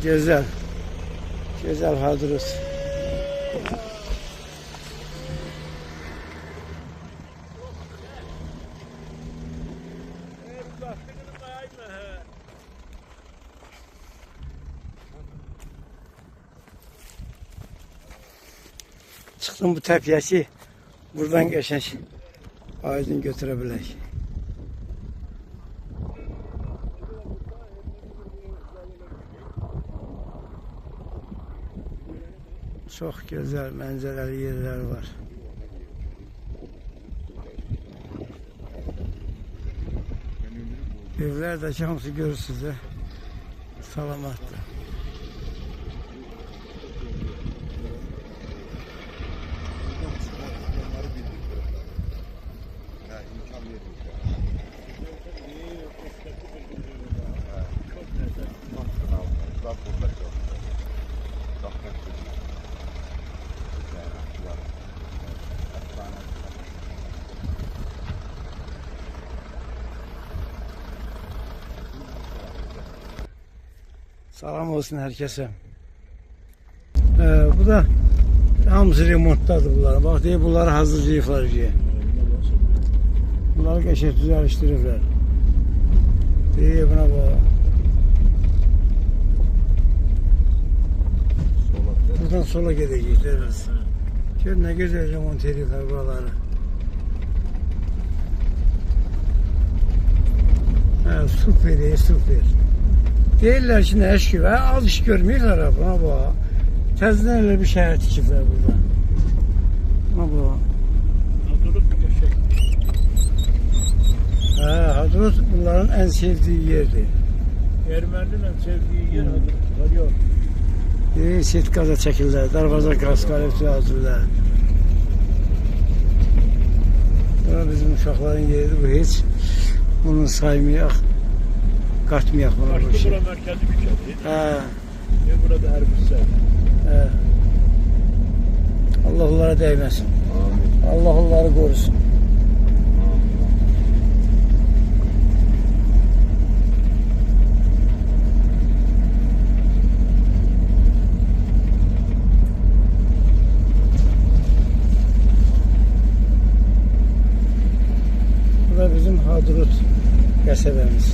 Güzel. Güzel Hadros. Çıktım bu tepiyesi. Buradan geçen aydın götürebilek. Çok güzel manzaralı yerler var. Evler de hamısı görürsünüz de salamatdır. Salam olsun herkese. Bu da hamısı remontdadır bunlar. Bak diye bunları hazırlayıblar diye. Bunları geçer düzəlişdiriblər. Diye buna bak. Buradan sola gideceğiz biraz. Gör ne güzel remont ediyorlar buraları. Süper, süper. Deyirlər ki, nə iş görür? Az iş görmürlər buna bax. Təzədən elə bir şəhər tikiblər burada. Buna bax. Hadrut qəşəng. Hadrut bunların ən sevdiyi yerdir. Erməninin ən sevdiyi yer Hadrut. Var yox. Setkaza çəkirlər, darvaza qaskalifi hazırlar. Bura bizim uşaqların yeridir, bu heç. Bunu saymayaq. Katmayak buna bu Başka şey. bura merkezi küçədir. Burada hərbisə. Allah onlara değmesin. Amin. Allah onları korusun. Bu da bizim Hadrut qəsəbəmiz.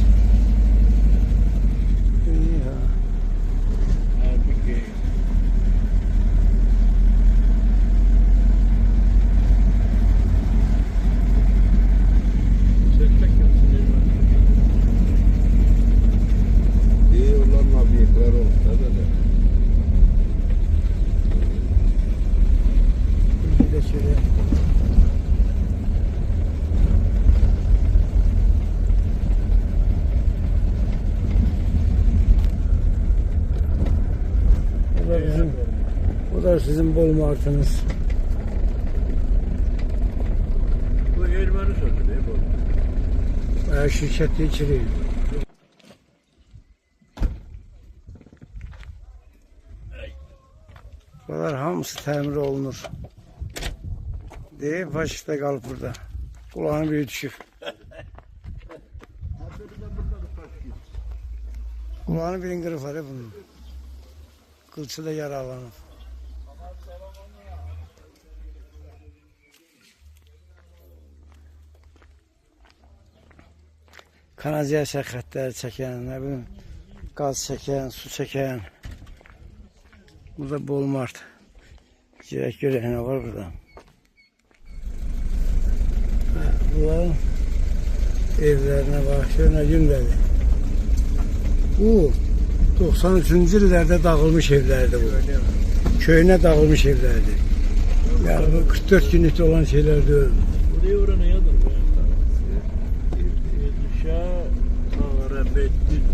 Bu da sizin bol martınız. Bu Erməni sözü bu. Şirkette içiliyor. Bunlar hamısı təmir olunur. Deyib faşistə qalıb burada. Kulağını biri düşüb. Kulağını birin qırıb var ya bunun. Kılçı da yaralanıb. Kanalizasiya xətləri çəkən, nə bilim, qaz çəkən, su çəkən. Burada bol mart. Girək görək nə var burada. Bunların evlərinə bax, şöyle gündədir. Bu 93-cü illərdə dağılmış evlərdir bu. Köyünə dağılmış evlərdir. Yani bu 44 günlük olan şeyler değil. Buraya oranı yadır bu. Şah Ağrabettin.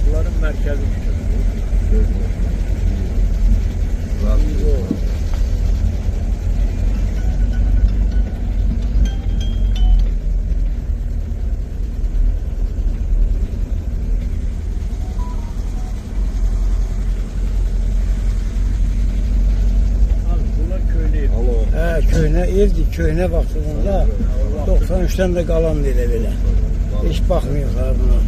Bunların merkezi küçük. Köyüne evdi, köyüne baktığında 93'ten de kalan dedi böyle. Hiç bakmıyorlar buna.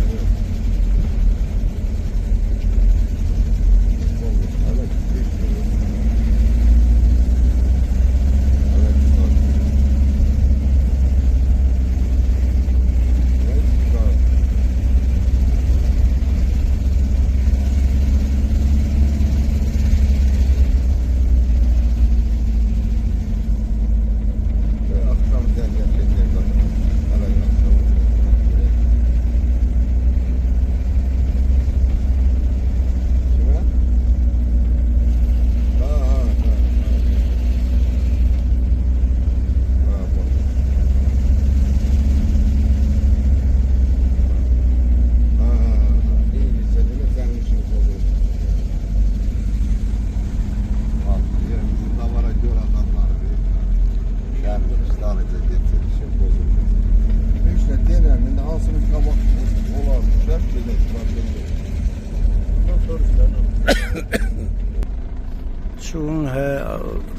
Şunun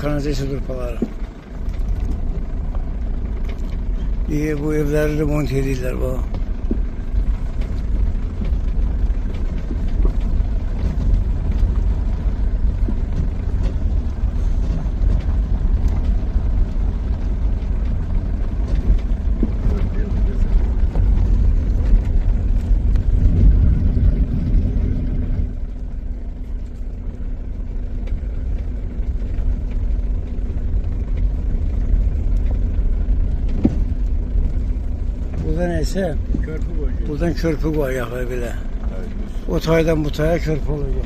kanalizasyon durpaları. Bu evleri remonte ediyorlar bu. Burada neyse, Körpü koyuyor. buradan körpü koyacaklar bile. O taydan bu taya körpü olacak.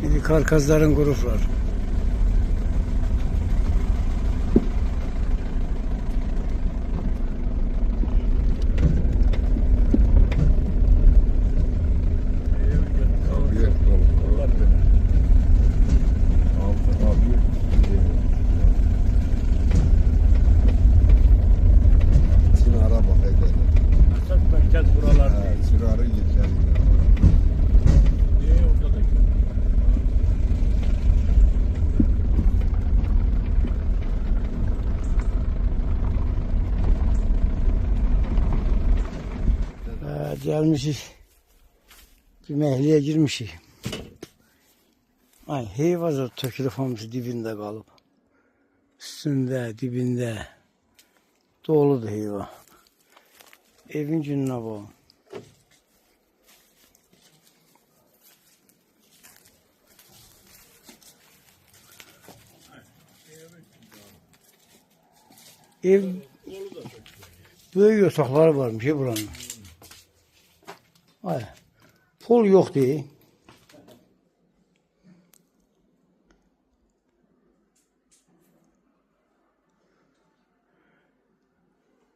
Şimdi karkazların gruplar. Merkez buralar değil. Sürarı geçer. Niye orada da Gelmişiz. Bir mehliye girmişiz. Ay heyvazı tökülüfamız dibinde kalıp. Üstünde, dibinde. Doludur heyva. Evin gününe bu. Ev böyle yatakları varmış ya buranın. Ay, pol yok değil.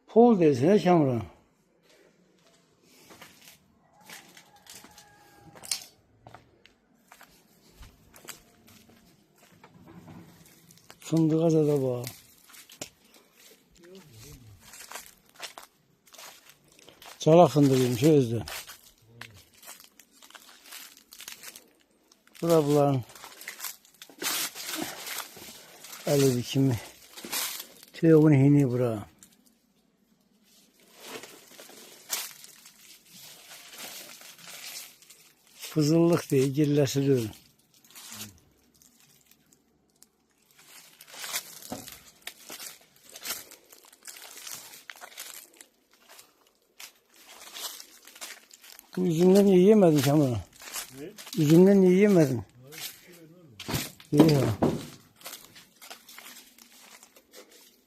Pol desene Kamran. Fındığa da bak. Çala fındığıymış özde. Bura bulan eli dikimi. Tüyün hini bura. Fızıllık değil, gillesilir. Bu üzümden iyi yemedim Kamran. Ne? Üzümden iyi yemedim. İyi ya.